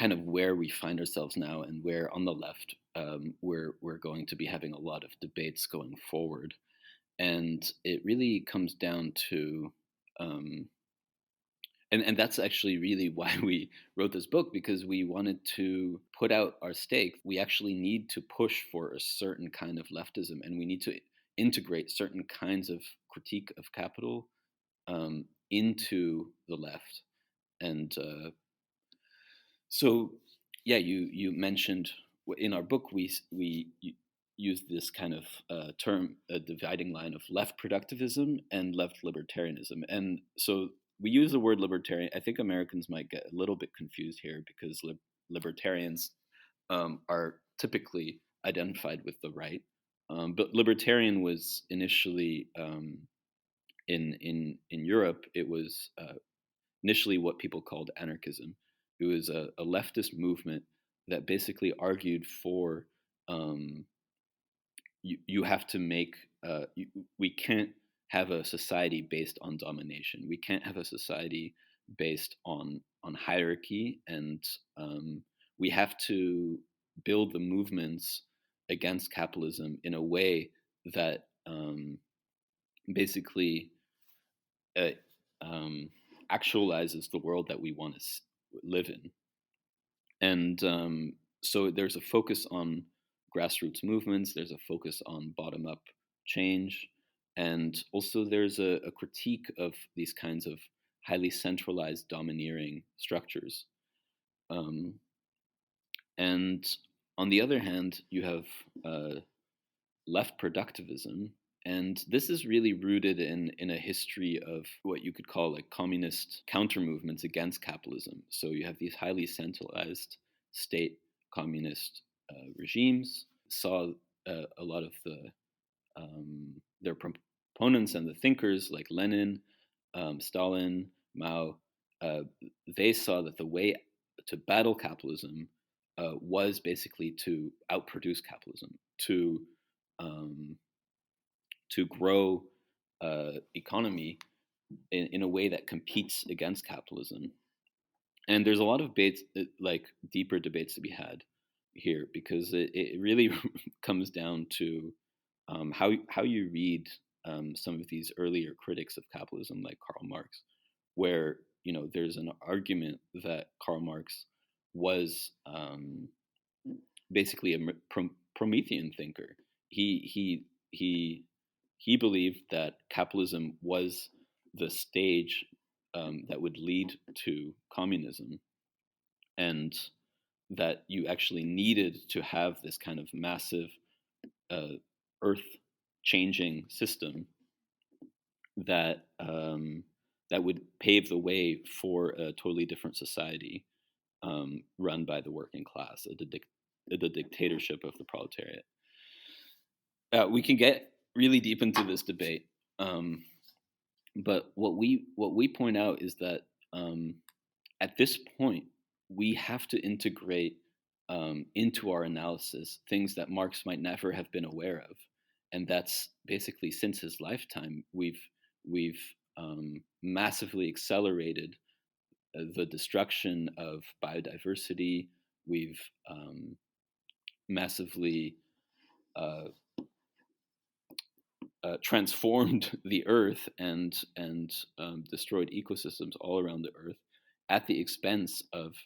kind of where we find ourselves now, and where on the left we're going to be having a lot of debates going forward. And it really comes down to um, and that's actually really why we wrote this book, because we wanted to put out our stake. We actually need to push for a certain kind of leftism, and we need to integrate certain kinds of critique of capital into the left. And so, yeah, you mentioned in our book we use this kind of term, a dividing line of left productivism and left libertarianism. And so we use the word libertarian. I think Americans might get a little bit confused here, because libertarians are typically identified with the right. But libertarian was initially in Europe. It was initially what people called anarchism. It was a leftist movement that basically argued for you have to make we can't have a society based on domination. We can't have a society based on hierarchy, and we have to build the movements against capitalism in a way that basically uh, um, actualizes the world that we want to live in. And so there's a focus on grassroots movements, there's a focus on bottom up change, and also there's a critique of these kinds of highly centralized domineering structures. Um, and on the other hand, you have left productivism. And this is really rooted in a history of what you could call like communist counter movements against capitalism. So you have these highly centralized state communist regimes. Saw a lot of their proponents and the thinkers like Lenin, Stalin, Mao. Uh, they saw that the way to battle capitalism was basically to outproduce capitalism, um, to grow economy in a way that competes against capitalism. And there's a lot of debates, like deeper debates to be had here, because it really comes down to how you read some of these earlier critics of capitalism, like Karl Marx, where there's an argument that Karl Marx was basically a Promethean thinker. He believed that capitalism was the stage that would lead to communism, and that you actually needed to have this kind of massive uh, earth changing system that that would pave the way for a totally different society, run by the working class, the dictatorship of the proletariat. We can get really deep into this debate, um, but what we point out is that at this point we have to integrate into our analysis things that Marx might never have been aware of, and that's basically since his lifetime we've massively accelerated the destruction of biodiversity. We've massively uh, transformed the earth and destroyed ecosystems all around the earth at the expense of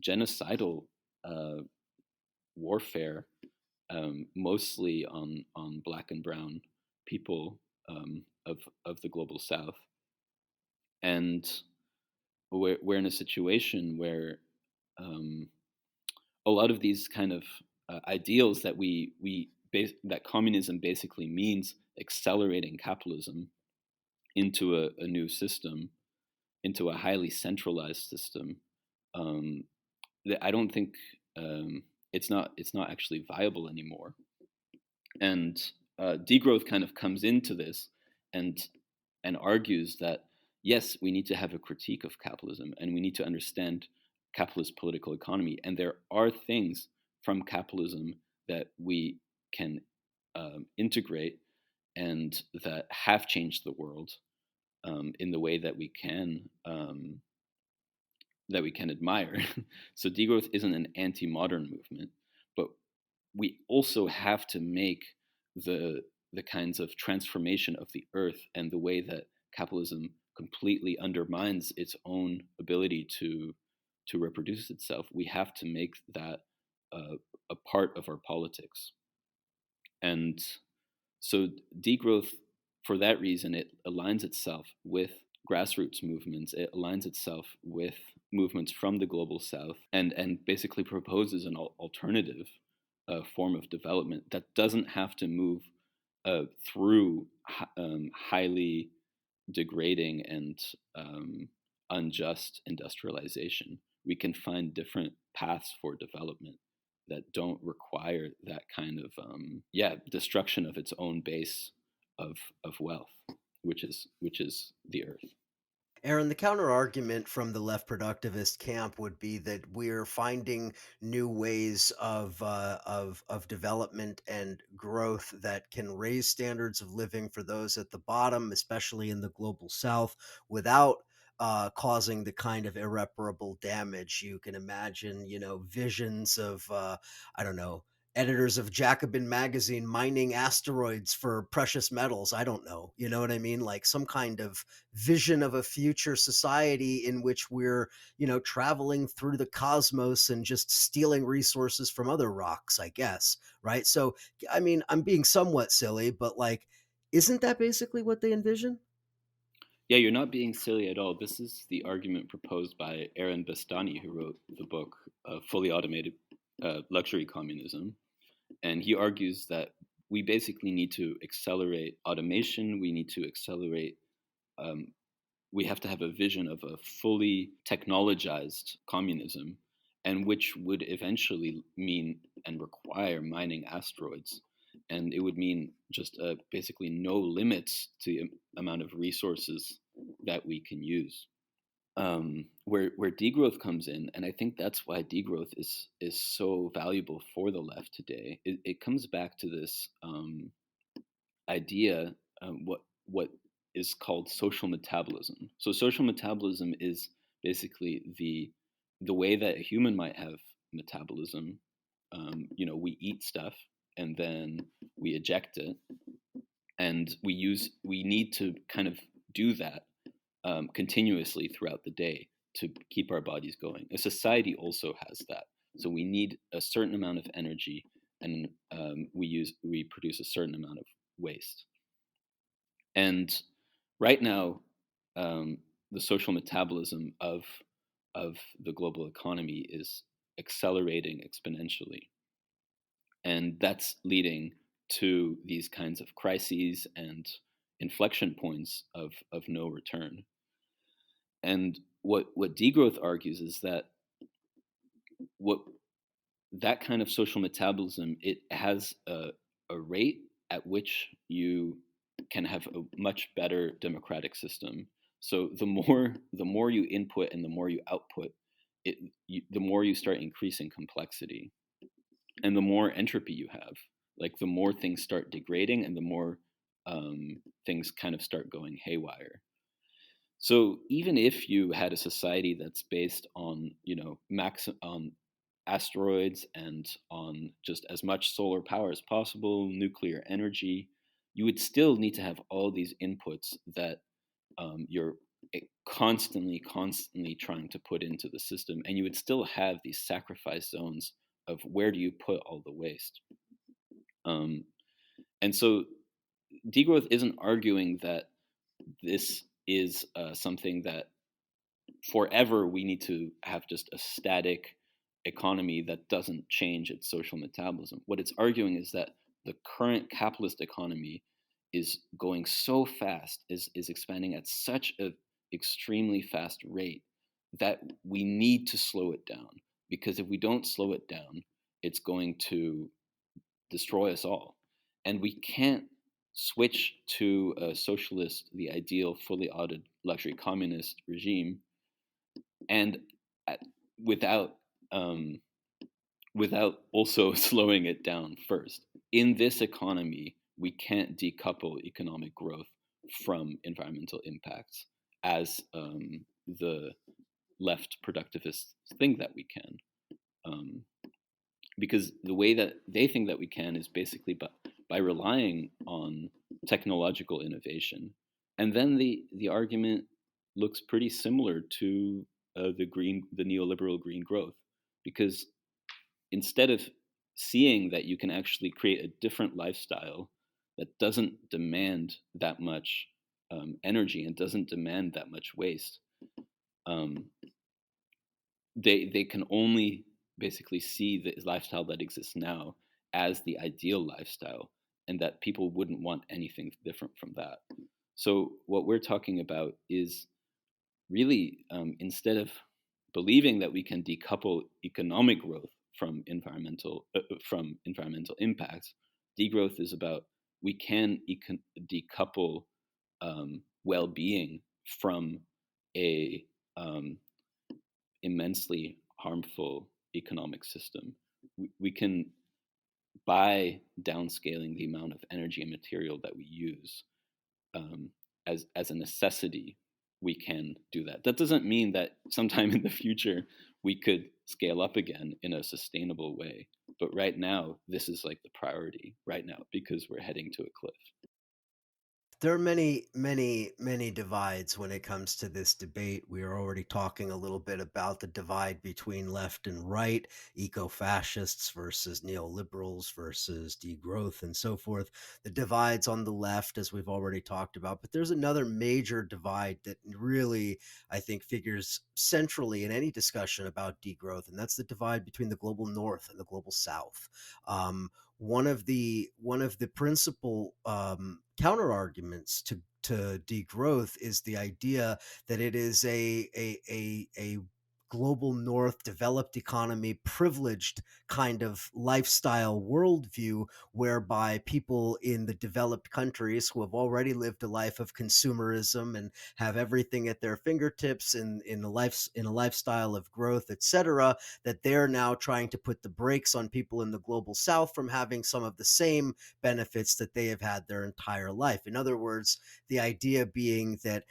genocidal uh, warfare, mostly on black and brown people of the global south. And we're in a situation where um, a lot of these kind of ideals that that communism basically means accelerating capitalism into a new system, into a highly centralized system. Um, I don't think it's not actually viable anymore. And degrowth kind of comes into this and argues that yes, we need to have a critique of capitalism, and we need to understand capitalist political economy, and there are things from capitalism that we can integrate and that have changed the world in the way that we can that we can admire. So degrowth isn't an anti-modern movement, but we also have to make the the kinds of transformation of the earth and the way that capitalism completely undermines its own ability to reproduce itself. We have to make that a part of our politics. And so degrowth, for that reason, it aligns itself with grassroots movements. It aligns itself with movements from the global south, and basically proposes an alternative form of development that doesn't have to move through highly degrading and unjust industrialization. We can find different paths for development that don't require that kind of destruction of its own base of wealth, which is the earth. Aaron, the counter argument from the left productivist camp would be that we're finding new ways of development and growth that can raise standards of living for those at the bottom, especially in the global south, without causing the kind of irreparable damage. You can imagine, visions of I don't know, editors of Jacobin magazine mining asteroids for precious metals. I don't know. You know what I mean? Like some kind of vision of a future society in which we're, traveling through the cosmos and just stealing resources from other rocks, I guess. Right. So, I mean, I'm being somewhat silly, but like, isn't that basically what they envision? Yeah, you're not being silly at all. This is the argument proposed by Aaron Bastani, who wrote the book Fully Automated Luxury Communism. And he argues that we basically need to accelerate automation. We need to accelerate, um, we have to have a vision of a fully technologized communism, and which would eventually mean and require mining asteroids. And it would mean just basically no limits to the amount of resources that we can use. Where degrowth comes in, and I think that's why degrowth is so valuable for the left today. It comes back to this idea, what is called social metabolism. So social metabolism is basically the way that a human might have metabolism. We eat stuff and then we eject it, and we need to kind of do that continuously throughout the day to keep our bodies going. A society also has that, so we need a certain amount of energy, and we produce a certain amount of waste. And right now, the social metabolism of the global economy is accelerating exponentially, and that's leading to these kinds of crises and inflection points of no return. And what degrowth argues is that what that kind of social metabolism, it has a rate at which you can have a much better democratic system. So the more you input and the more you output, the more you start increasing complexity, and the more entropy you have. Like the more things start degrading, and the more things kind of start going haywire. So even if you had a society that's based on, on asteroids and on just as much solar power as possible, nuclear energy, you would still need to have all these inputs that you're constantly trying to put into the system, and you would still have these sacrifice zones of where do you put all the waste. Um, and so degrowth isn't arguing that this is something that forever we need to have just a static economy that doesn't change its social metabolism. What it's arguing is that the current capitalist economy is going so fast, is expanding at such an extremely fast rate, that we need to slow it down. Because if we don't slow it down, it's going to destroy us all. And we can't switch to a socialist, the ideal fully audited luxury communist regime, and at, without um, without also slowing it down first. In this economy, we can't decouple economic growth from environmental impacts, as the left productivists think that we can. Um, because the way that they think that we can is basically by relying on technological innovation. And then the argument looks pretty similar to the neoliberal green growth, because instead of seeing that you can actually create a different lifestyle that doesn't demand that much energy and doesn't demand that much waste, um, they can only basically see the lifestyle that exists now as the ideal lifestyle, and that people wouldn't want anything different from that. So what we're talking about is really, instead of believing that we can decouple economic growth from environmental impacts, degrowth is about we can decouple well-being from a immensely harmful economic system. We can, by downscaling the amount of energy and material that we use, um, as a necessity, we can do that. That doesn't mean that sometime in the future we could scale up again in a sustainable way. But right now, this is like the priority right now because we're heading to a cliff. There are many, many, many divides when it comes to this debate. We are already talking a little bit about the divide between left and right, eco-fascists versus neoliberals versus degrowth and so forth. The divides on the left, as we've already talked about, but there's another major divide that really, I think, figures centrally in any discussion about degrowth, and that's the divide between the global north and the global south. Um, one of the principal counter arguments to degrowth is the idea that it is a global north developed economy privileged kind of lifestyle worldview, whereby people in the developed countries who have already lived a life of consumerism and have everything at their fingertips in a lifestyle of growth, etc., that they're now trying to put the brakes on people in the global south from having some of the same benefits that they have had their entire life. In other words, the idea being that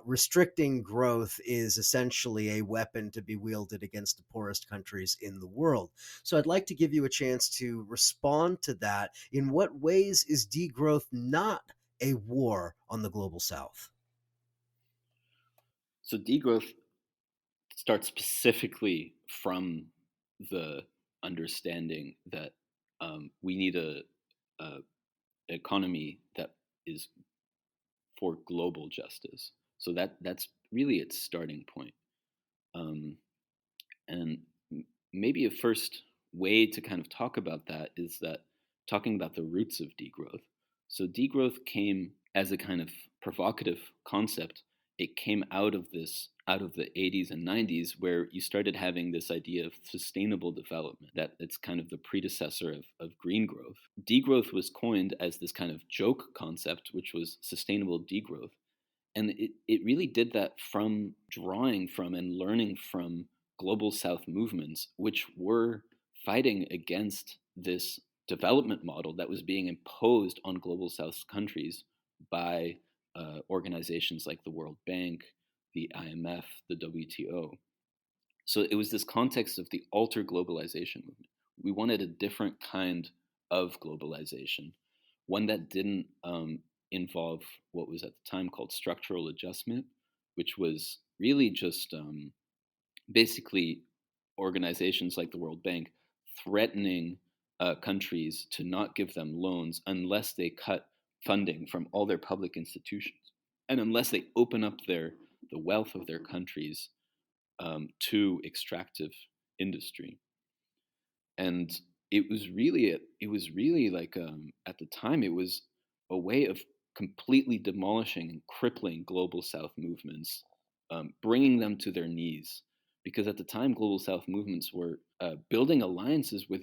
restricting growth is essentially a weapon to be wielded against the poorest countries in the world. So I'd like to give you a chance to respond to that. In what ways is degrowth not a war on the global south? So degrowth starts specifically from the understanding that we need a economy that is for global justice. So that's really its starting point. Um, and maybe a first way to kind of talk about that is that talking about the roots of degrowth. So degrowth came as a kind of provocative concept. It came out of the 80s and 90s, where you started having this idea of sustainable development, that it's kind of the predecessor of green growth. Degrowth was coined as this kind of joke concept, which was sustainable degrowth. And it really did that from drawing from and learning from global south movements, which were fighting against this development model that was being imposed on global south countries by organizations like the World Bank, the IMF, the WTO. So it was this context of the alter globalization movement. We wanted a different kind of globalization, one that didn't involve what was at the time called structural adjustment, which was really just basically organizations like the World Bank threatening countries to not give them loans unless they cut funding from all their public institutions and unless they open up the wealth of their countries to extractive industry. And it was really like at the time it was a way of completely demolishing and crippling global South movements, bringing them to their knees. Because at the time, global South movements were building alliances with